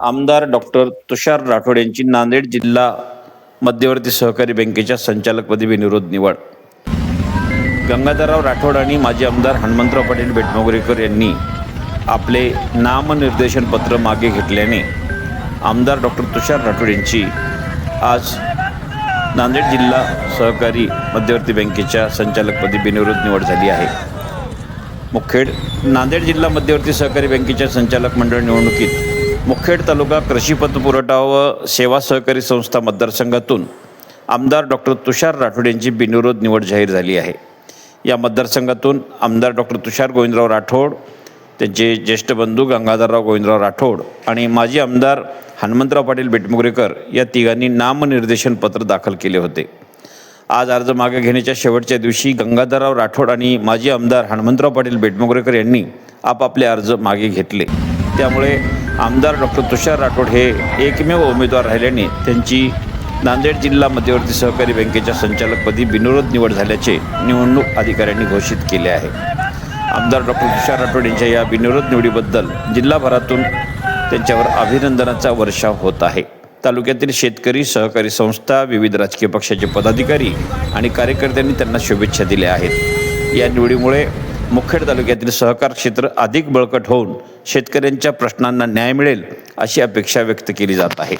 आमदार डॉक्टर तुषार राठोड यांची नांदेड जिल्हा मध्यवर्ती सहकारी बँकेच्या संचालकपदी बिनविरोध निवड. गंगाधरराव राठोड आणि माजी आमदार हनुमंतराव पाटील बेटमोगरेकर यांनी आपले नामनिर्देशन पत्र मागे घेतल्याने आमदार डॉक्टर तुषार राठोड यांची आज नांदेड जिल्हा सहकारी मध्यवर्ती बँकेच्या संचालकपदी बिनविरोध निवड झाली आहे. मुखेड नांदेड जिल्हा मध्यवर्ती सहकारी बँकेच्या संचालक मंडळ निवडणुकीत मुखेड तालुका कृषी पतपुरवठा व सेवा सहकारी संस्था मतदारसंघातून आमदार डॉक्टर तुषार राठोड यांची बिनविरोध निवड जाहीर झाली आहे. या मतदारसंघातून आमदार डॉक्टर तुषार गोविंदराव राठोड, त्यांचे ज्येष्ठ बंधू गंगाधरराव गोविंदराव राठोड आणि माजी आमदार हनुमंतराव पाटील बेटमोगरेकर या तिघांनी नामनिर्देशन पत्र दाखल केले होते. आज अर्ज मागे घेण्याच्या शेवटच्या दिवशी गंगाधरराव राठोड आणि माजी आमदार हनुमंतराव पाटील बेटमोगरेकर यांनी आपापले अर्ज मागे घेतले. त्यामुळे आमदार डॉक्टर तुषार राठोड हे एकमेव उमेदवार राहिल्याने त्यांची नांदेड जिल्हा मध्यवर्ती सहकारी बँकेच्या संचालकपदी बिनविरोध निवड झाल्याचे निवडणूक अधिकाऱ्यांनी घोषित केले आहे. आमदार डॉक्टर तुषार राठोड यांच्या या बिनविरोध निवडीबद्दल जिल्हाभरातून त्यांच्यावर अभिनंदनाचा वर्षाव होत आहे. तालुक्यातील शेतकरी, सहकारी संस्था, विविध राजकीय पक्षाचे पदाधिकारी आणि कार्यकर्त्यांनी त्यांना शुभेच्छा दिल्या आहेत. या निवडीमुळे मुखेड तालुक्यातील सहकार क्षेत्र अधिक बळकट होऊन शेतकऱ्यांच्या प्रश्नांना न्याय मिळेल अशी अपेक्षा व्यक्त केली जात आहे.